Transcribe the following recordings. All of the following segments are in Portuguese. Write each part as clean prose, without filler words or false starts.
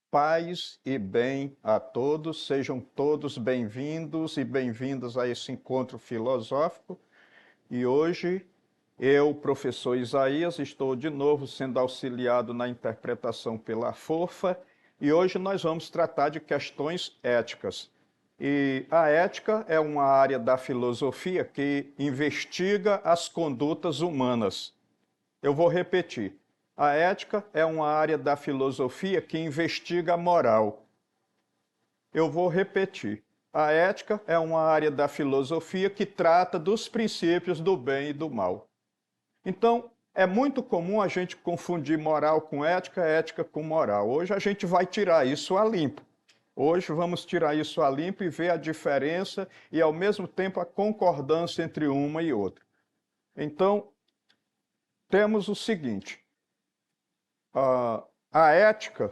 Paz e bem a todos, sejam todos bem-vindos e bem-vindas a esse encontro filosófico. E hoje eu, professor Isaías, estou de novo sendo auxiliado na interpretação pela Fofa e hoje nós vamos tratar de questões éticas. E a ética é uma área da filosofia que investiga as condutas humanas. Eu vou repetir. A ética é uma área da filosofia que investiga a moral. Eu vou repetir. A ética é uma área da filosofia que trata dos princípios do bem e do mal. Então, é muito comum a gente confundir moral com ética, ética com moral. Hoje a gente vai tirar isso a limpo. Hoje vamos tirar isso a limpo e ver a diferença e, ao mesmo tempo, a concordância entre uma e outra. Então, temos o seguinte. A ética,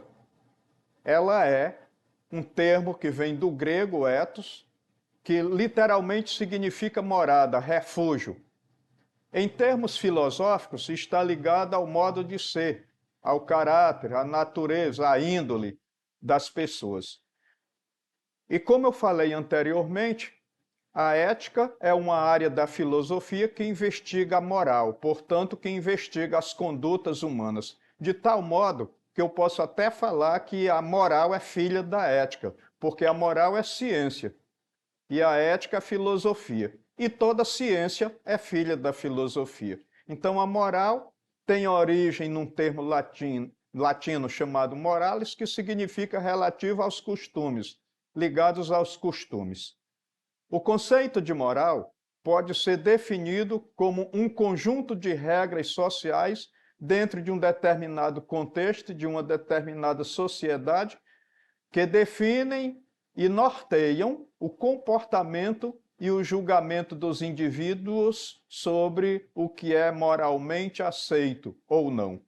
ela é um termo que vem do grego ethos, que literalmente significa morada, refúgio. Em termos filosóficos, está ligada ao modo de ser, ao caráter, à natureza, à índole das pessoas. E como eu falei anteriormente, a ética é uma área da filosofia que investiga a moral, portanto, que investiga as condutas humanas. De tal modo que eu posso até falar que a moral é filha da ética, porque a moral é ciência e a ética é filosofia. E toda ciência é filha da filosofia. Então a moral tem origem num termo latino chamado moralis, que significa relativo aos costumes, ligados aos costumes. O conceito de moral pode ser definido como um conjunto de regras sociais dentro de um determinado contexto, de uma determinada sociedade, que definem e norteiam o comportamento e o julgamento dos indivíduos sobre o que é moralmente aceito ou não.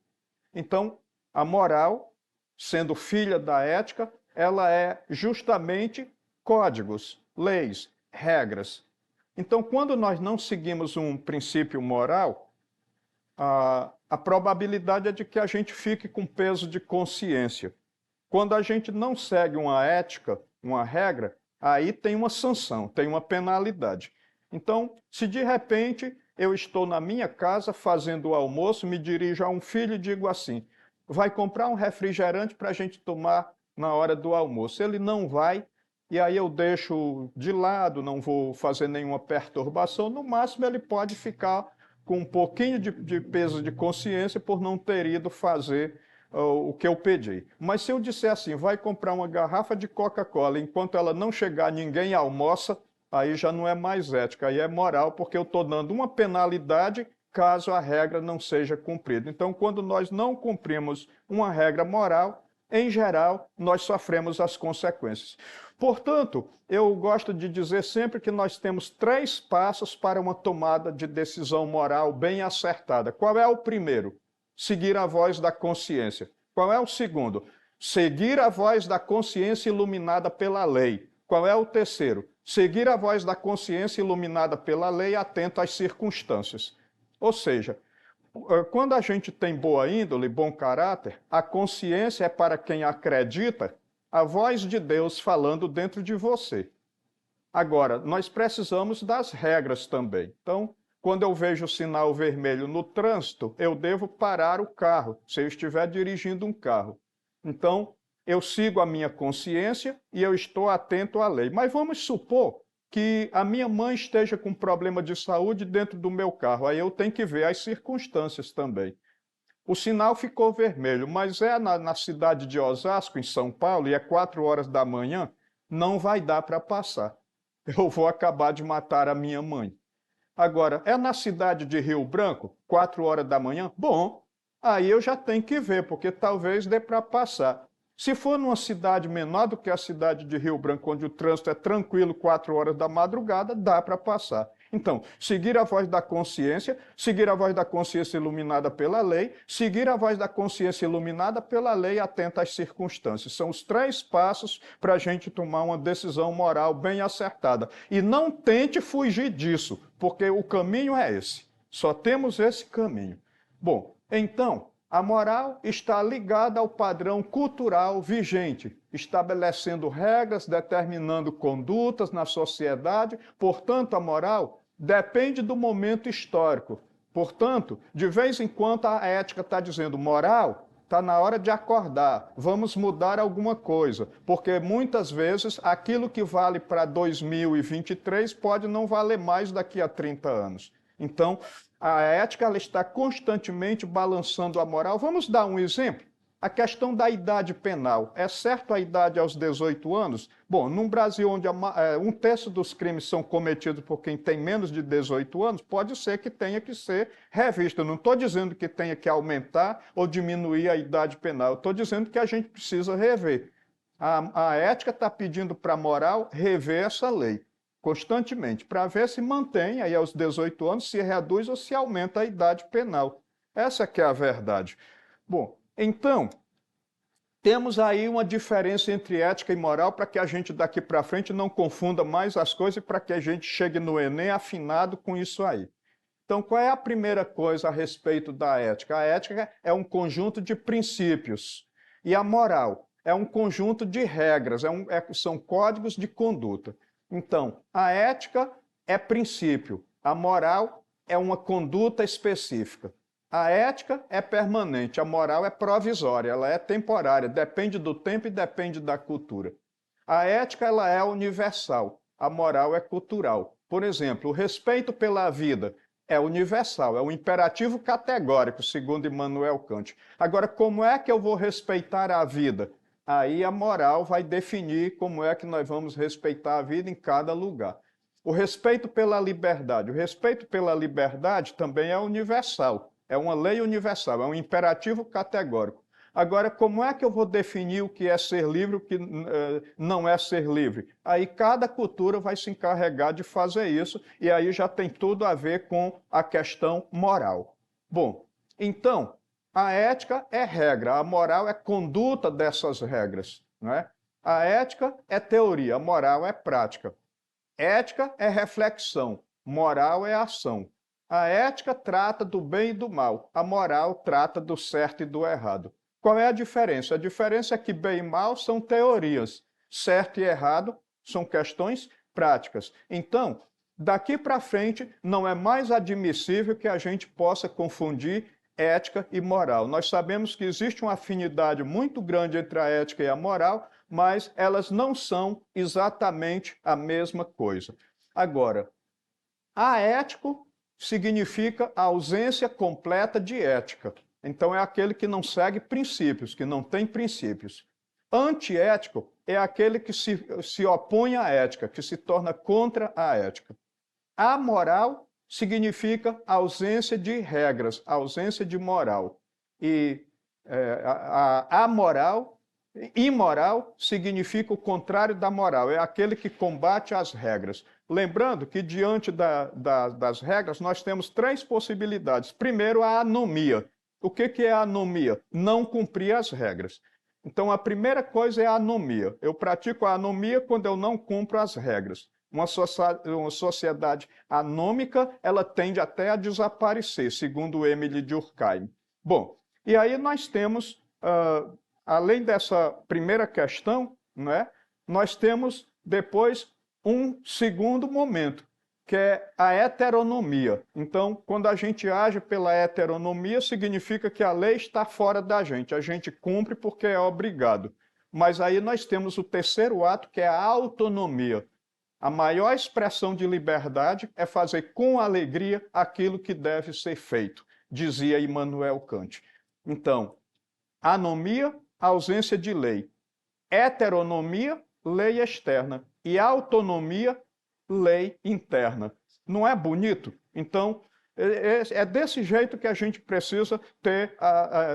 Então, a moral, sendo filha da ética, ela é justamente códigos, leis, regras. Então, quando nós não seguimos um princípio moral, a probabilidade é de que a gente fique com peso de consciência. Quando a gente não segue uma ética, uma regra, aí tem uma sanção, tem uma penalidade. Então, se de repente eu estou na minha casa fazendo o almoço, me dirijo a um filho e digo assim, vai comprar um refrigerante para a gente tomar na hora do almoço. Ele não vai, e aí eu deixo de lado, não vou fazer nenhuma perturbação, no máximo ele pode ficar com um pouquinho de peso de consciência por não ter ido fazer o que eu pedi. Mas se eu disser assim, vai comprar uma garrafa de Coca-Cola, enquanto ela não chegar, ninguém almoça, aí já não é mais ética, aí é moral, porque eu estou dando uma penalidade caso a regra não seja cumprida. Então, quando nós não cumprimos uma regra moral, em geral, nós sofremos as consequências. Portanto, eu gosto de dizer sempre que nós temos 3 passos para uma tomada de decisão moral bem acertada. Qual é o primeiro? Seguir a voz da consciência. Qual é o segundo? Seguir a voz da consciência iluminada pela lei. Qual é o terceiro? Seguir a voz da consciência iluminada pela lei, atento às circunstâncias. Ou seja, quando a gente tem boa índole, bom caráter, a consciência é para quem acredita a voz de Deus falando dentro de você. Agora, nós precisamos das regras também. Então, quando eu vejo o sinal vermelho no trânsito, eu devo parar o carro, se eu estiver dirigindo um carro. Então, eu sigo a minha consciência e eu estou atento à lei. Mas vamos supor que a minha mãe esteja com problema de saúde dentro do meu carro. Aí eu tenho que ver as circunstâncias também. O sinal ficou vermelho, mas é na cidade de Osasco, em São Paulo, e é 4 horas da manhã, não vai dar para passar. Eu vou acabar de matar a minha mãe. Agora, é na cidade de Rio Branco, 4 horas da manhã? Bom, aí eu já tenho que ver, porque talvez dê para passar. Se for numa cidade menor do que a cidade de Rio Branco, onde o trânsito é tranquilo 4 horas da madrugada, dá para passar. Então, seguir a voz da consciência, seguir a voz da consciência iluminada pela lei, seguir a voz da consciência iluminada pela lei atenta às circunstâncias. São os 3 passos para a gente tomar uma decisão moral bem acertada. E não tente fugir disso, porque o caminho é esse. Só temos esse caminho. Bom, então, a moral está ligada ao padrão cultural vigente, estabelecendo regras, determinando condutas na sociedade. Portanto, a moral depende do momento histórico. Portanto, de vez em quando a ética está dizendo moral, está na hora de acordar, vamos mudar alguma coisa, porque muitas vezes aquilo que vale para 2023 pode não valer mais daqui a 30 anos. Então, a ética ela está constantemente balançando a moral. Vamos dar um exemplo? A questão da idade penal. É certo a idade aos 18 anos? Bom, num Brasil onde 1/3 dos crimes são cometidos por quem tem menos de 18 anos, pode ser que tenha que ser revista. Eu não estou dizendo que tenha que aumentar ou diminuir a idade penal. Eu estou dizendo que a gente precisa rever. A ética está pedindo para a moral rever essa lei constantemente, para ver se mantém aí aos 18 anos, se reduz ou se aumenta a idade penal. Essa que é a verdade. Bom, então, temos aí uma diferença entre ética e moral para que a gente daqui para frente não confunda mais as coisas e para que a gente chegue no Enem afinado com isso aí. Então, qual é a primeira coisa a respeito da ética? A ética é um conjunto de princípios e a moral é um conjunto de regras, são códigos de conduta. Então, a ética é princípio, a moral é uma conduta específica. A ética é permanente, a moral é provisória, ela é temporária, depende do tempo e depende da cultura. A ética ela é universal, a moral é cultural. Por exemplo, o respeito pela vida é universal, é um imperativo categórico, segundo Immanuel Kant. Agora, como é que eu vou respeitar a vida? Aí a moral vai definir como é que nós vamos respeitar a vida em cada lugar. O respeito pela liberdade. O respeito pela liberdade também é universal. É uma lei universal, é um imperativo categórico. Agora, como é que eu vou definir o que é ser livre e o que não é ser livre? Aí cada cultura vai se encarregar de fazer isso, e aí já tem tudo a ver com a questão moral. Bom, então, a ética é regra, a moral é conduta dessas regras, né? A ética é teoria, a moral é prática. Ética é reflexão, moral é ação. A ética trata do bem e do mal, a moral trata do certo e do errado. Qual é a diferença? A diferença é que bem e mal são teorias, certo e errado são questões práticas. Então, daqui para frente, não é mais admissível que a gente possa confundir ética e moral. Nós sabemos que existe uma afinidade muito grande entre a ética e a moral, mas elas não são exatamente a mesma coisa. Agora, aético significa a ausência completa de ética. Então, é aquele que não segue princípios, que não tem princípios. Antiético é aquele que se opõe à ética, que se torna contra a ética. Amoral significa ausência de regras, ausência de moral. E a amoral, imoral, significa o contrário da moral, é aquele que combate as regras. Lembrando que diante das regras nós temos 3 possibilidades. Primeiro, a anomia. O que é a anomia? Não cumprir as regras. Então, a primeira coisa é a anomia. Eu pratico a anomia quando eu não cumpro as regras. Uma sociedade anômica, ela tende até a desaparecer, segundo Emile Durkheim. Bom, e aí nós temos, além dessa primeira questão, né, nós temos depois um segundo momento, que é a heteronomia. Então, quando a gente age pela heteronomia, significa que a lei está fora da gente. A gente cumpre porque é obrigado. Mas aí nós temos o terceiro ato, que é a autonomia. A maior expressão de liberdade é fazer com alegria aquilo que deve ser feito, dizia Immanuel Kant. Então, anomia, ausência de lei. Heteronomia, lei externa. E autonomia, lei interna. Não é bonito? Então, é desse jeito que a gente precisa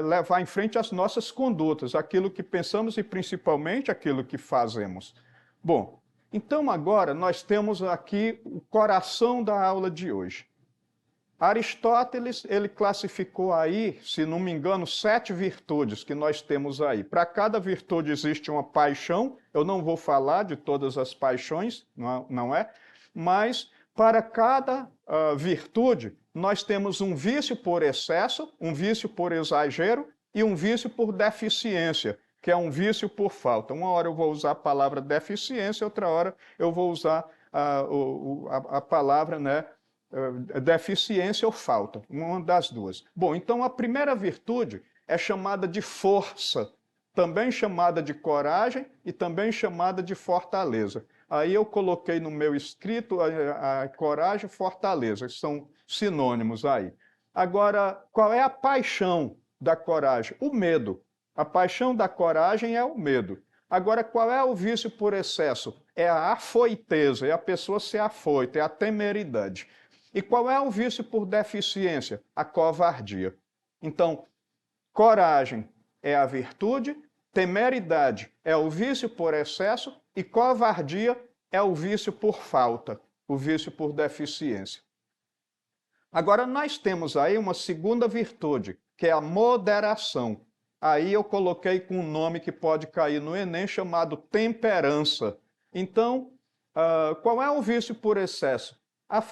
levar em frente as nossas condutas, aquilo que pensamos e principalmente aquilo que fazemos. Bom, Então, agora, nós temos aqui o coração da aula de hoje. Aristóteles, ele classificou aí, se não me engano, 7 virtudes que nós temos aí. Para cada virtude existe uma paixão, eu não vou falar de todas as paixões, não é? Mas para cada virtude, nós temos um vício por excesso, um vício por exagero e um vício por deficiência, que é um vício por falta. Uma hora eu vou usar a palavra deficiência, outra hora eu vou usar a palavra, né, deficiência ou falta, uma das duas. Bom, então a primeira virtude é chamada de força, também chamada de coragem e também chamada de fortaleza. Aí eu coloquei no meu escrito a coragem e fortaleza, que são sinônimos aí. Agora, qual é a paixão da coragem? O medo. A paixão da coragem é o medo. Agora, qual é o vício por excesso? É a afoiteza, é a pessoa ser afoita, é a temeridade. E qual é o vício por deficiência? A covardia. Então, coragem é a virtude, temeridade é o vício por excesso e covardia é o vício por falta, o vício por deficiência. Agora, nós temos aí uma segunda virtude, que é a moderação. Aí eu coloquei com um nome que pode cair no Enem, chamado temperança. Então, qual é o vício por excesso?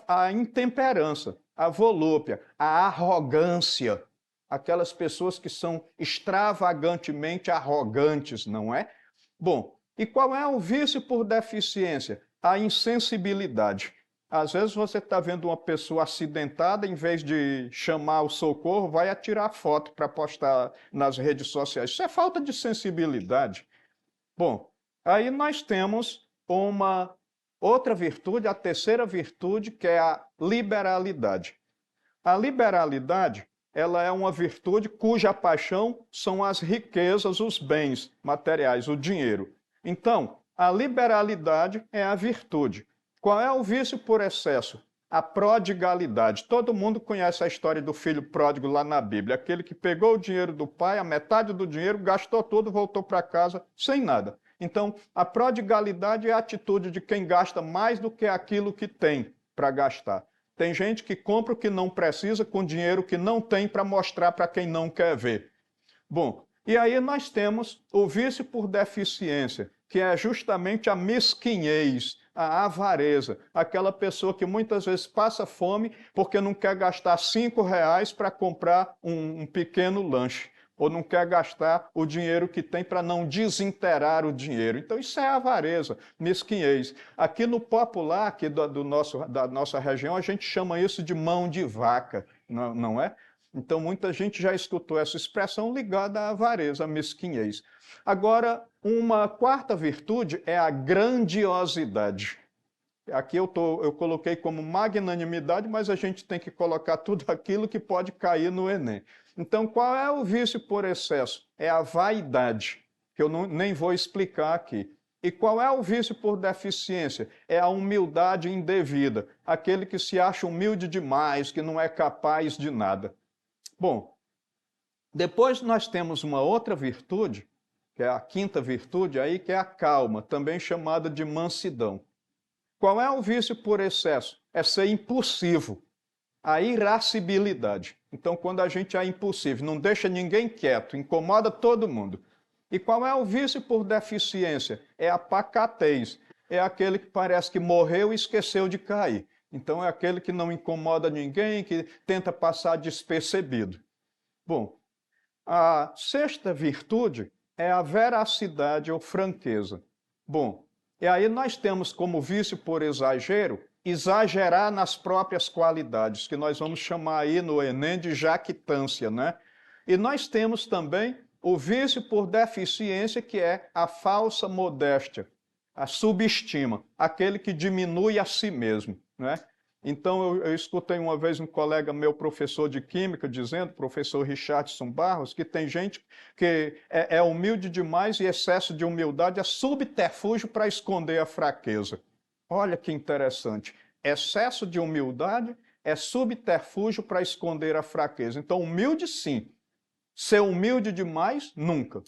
A intemperança, a volúpia, a arrogância. Aquelas pessoas que são extravagantemente arrogantes, não é? Bom, e qual é o vício por deficiência? A insensibilidade. Às vezes você está vendo uma pessoa acidentada, em vez de chamar o socorro, vai atirar foto para postar nas redes sociais. Isso é falta de sensibilidade. Bom, aí nós temos uma outra virtude, a terceira virtude, que é a liberalidade. A liberalidade, ela é uma virtude cuja paixão são as riquezas, os bens materiais, o dinheiro. Então, a liberalidade é a virtude. Qual é o vício por excesso? A prodigalidade. Todo mundo conhece a história do filho pródigo lá na Bíblia. Aquele que pegou o dinheiro do pai, a metade do dinheiro, gastou tudo, voltou para casa sem nada. Então, a prodigalidade é a atitude de quem gasta mais do que aquilo que tem para gastar. Tem gente que compra o que não precisa com dinheiro que não tem para mostrar para quem não quer ver. Bom, e aí nós temos o vício por deficiência, que é justamente a mesquinhez, a avareza, aquela pessoa que muitas vezes passa fome porque não quer gastar R$ 5 para comprar um pequeno lanche, ou não quer gastar o dinheiro que tem para não desinterar o dinheiro. Então isso é avareza, mesquinhez. Aqui no popular aqui da nossa região, a gente chama isso de mão de vaca, não é? Então, muita gente já escutou essa expressão ligada à avareza, à mesquinhez. Agora, uma quarta virtude é a grandiosidade. Aqui eu coloquei como magnanimidade, mas a gente tem que colocar tudo aquilo que pode cair no Enem. Então, qual é o vício por excesso? É a vaidade, que eu nem vou explicar aqui. E qual é o vício por deficiência? É a humildade indevida, aquele que se acha humilde demais, que não é capaz de nada. Bom, depois nós temos uma outra virtude, que é a quinta virtude aí, que é a calma, também chamada de mansidão. Qual é o vício por excesso? É ser impulsivo, a irascibilidade. Então, quando a gente é impulsivo, não deixa ninguém quieto, incomoda todo mundo. E qual é o vício por deficiência? É a pacatez, é aquele que parece que morreu e esqueceu de cair. Então, é aquele que não incomoda ninguém, que tenta passar despercebido. Bom, a sexta virtude é a veracidade ou franqueza. Bom, e aí nós temos como vício por exagero, exagerar nas próprias qualidades, que nós vamos chamar aí no Enem de jactância, né? E nós temos também o vício por deficiência, que é a falsa modéstia, a subestima, aquele que diminui a si mesmo, né? Então, eu escutei uma vez um colega meu, professor de Química, dizendo, professor Richardson Barros, que tem gente que é humilde demais e excesso de humildade é subterfúgio para esconder a fraqueza. Olha que interessante. Excesso de humildade é subterfúgio para esconder a fraqueza. Então, humilde sim. Ser humilde demais, nunca.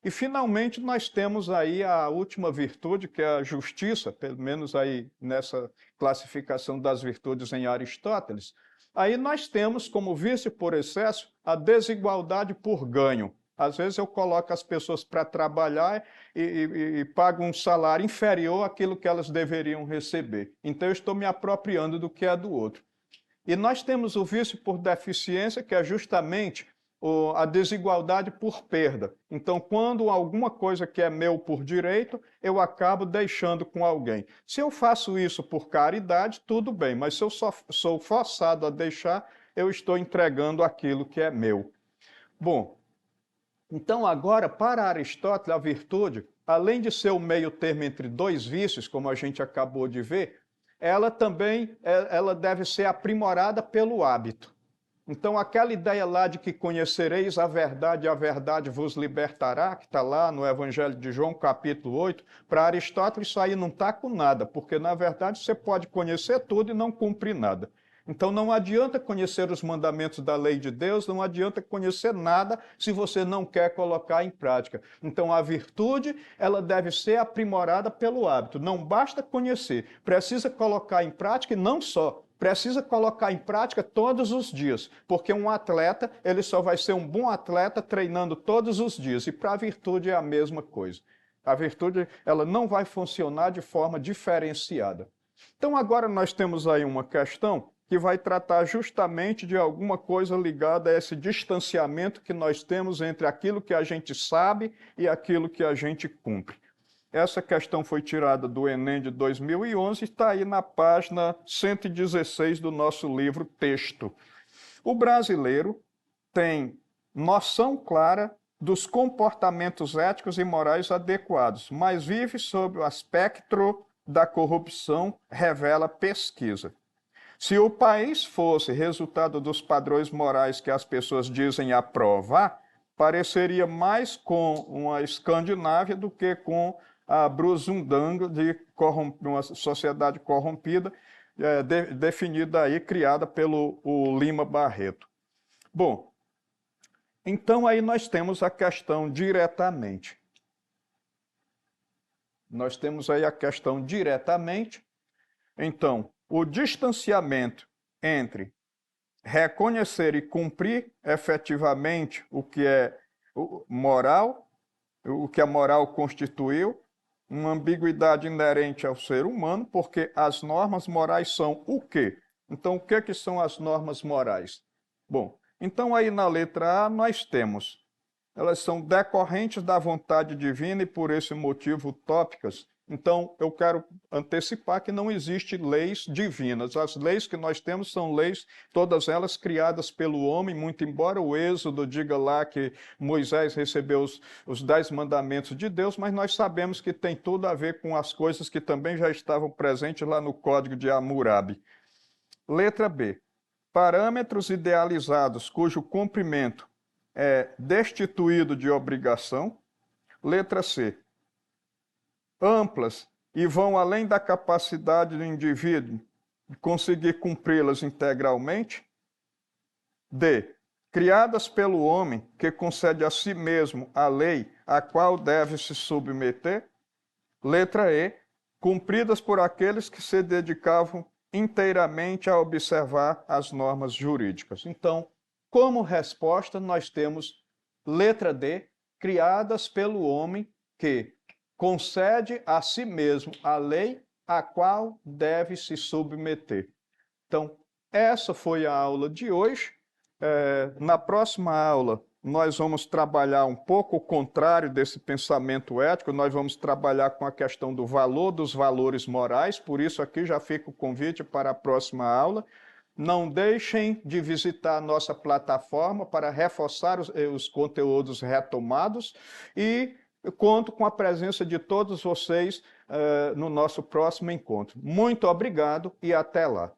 E, finalmente, nós temos aí a última virtude, que é a justiça, pelo menos aí nessa classificação das virtudes em Aristóteles. Aí nós temos como vício por excesso a desigualdade por ganho. Às vezes eu coloco as pessoas para trabalhar e pago um salário inferior àquilo que elas deveriam receber. Então eu estou me apropriando do que é do outro. E nós temos o vício por deficiência, que é justamente a desigualdade por perda. Então, quando alguma coisa que é meu por direito, eu acabo deixando com alguém. Se eu faço isso por caridade, tudo bem, mas se eu sou forçado a deixar, eu estou entregando aquilo que é meu. Bom, então agora, para Aristóteles, a virtude, além de ser o meio termo entre dois vícios, como a gente acabou de ver, ela também ela deve ser aprimorada pelo hábito. Então, aquela ideia lá de que conhecereis a verdade vos libertará, que está lá no Evangelho de João, capítulo 8, para Aristóteles isso aí não está com nada, porque, na verdade, você pode conhecer tudo e não cumprir nada. Então, não adianta conhecer os mandamentos da lei de Deus, não adianta conhecer nada se você não quer colocar em prática. Então, a virtude, ela deve ser aprimorada pelo hábito. Não basta conhecer, precisa colocar em prática e não só. Precisa colocar em prática todos os dias, porque um atleta, ele só vai ser um bom atleta treinando todos os dias, e para a virtude é a mesma coisa. A virtude, ela não vai funcionar de forma diferenciada. Então, agora nós temos aí uma questão que vai tratar justamente de alguma coisa ligada a esse distanciamento que nós temos entre aquilo que a gente sabe e aquilo que a gente cumpre. Essa questão foi tirada do Enem de 2011 e está aí na página 116 do nosso livro Texto. O brasileiro tem noção clara dos comportamentos éticos e morais adequados, mas vive sob o espectro da corrupção, revela pesquisa. Se o país fosse resultado dos padrões morais que as pessoas dizem aprovar, pareceria mais com uma Escandinávia do que com a Brusundanga de uma sociedade corrompida, definida aí, criada pelo Lima Barreto. Bom, então aí nós temos a questão diretamente. Nós temos aí a questão diretamente. Então, o distanciamento entre reconhecer e cumprir efetivamente o que é moral, o que a moral constituiu, uma ambiguidade inerente ao ser humano, porque as normas morais são o quê? Então, o que são as normas morais? Bom, então aí na letra A nós temos, elas são decorrentes da vontade divina e por esse motivo utópicas. Então, eu quero antecipar que não existem leis divinas. As leis que nós temos são leis, todas elas criadas pelo homem, muito embora o Êxodo diga lá que Moisés recebeu os 10 mandamentos de Deus, mas nós sabemos que tem tudo a ver com as coisas que também já estavam presentes lá no Código de Hammurabi. Letra B. Parâmetros idealizados cujo cumprimento é destituído de obrigação. Letra C. Amplas e vão além da capacidade do indivíduo de conseguir cumpri-las integralmente. D. Criadas pelo homem que concede a si mesmo a lei a qual deve se submeter. Letra E. Cumpridas por aqueles que se dedicavam inteiramente a observar as normas jurídicas. Então, como resposta, nós temos letra D, criadas pelo homem que concede a si mesmo a lei a qual deve se submeter. Então, essa foi a aula de hoje. Na próxima aula, nós vamos trabalhar um pouco o contrário desse pensamento ético, nós vamos trabalhar com a questão do valor dos valores morais, por isso aqui já fica o convite para a próxima aula. Não deixem de visitar a nossa plataforma para reforçar os conteúdos retomados e conto com a presença de todos vocês no nosso próximo encontro. Muito obrigado e até lá.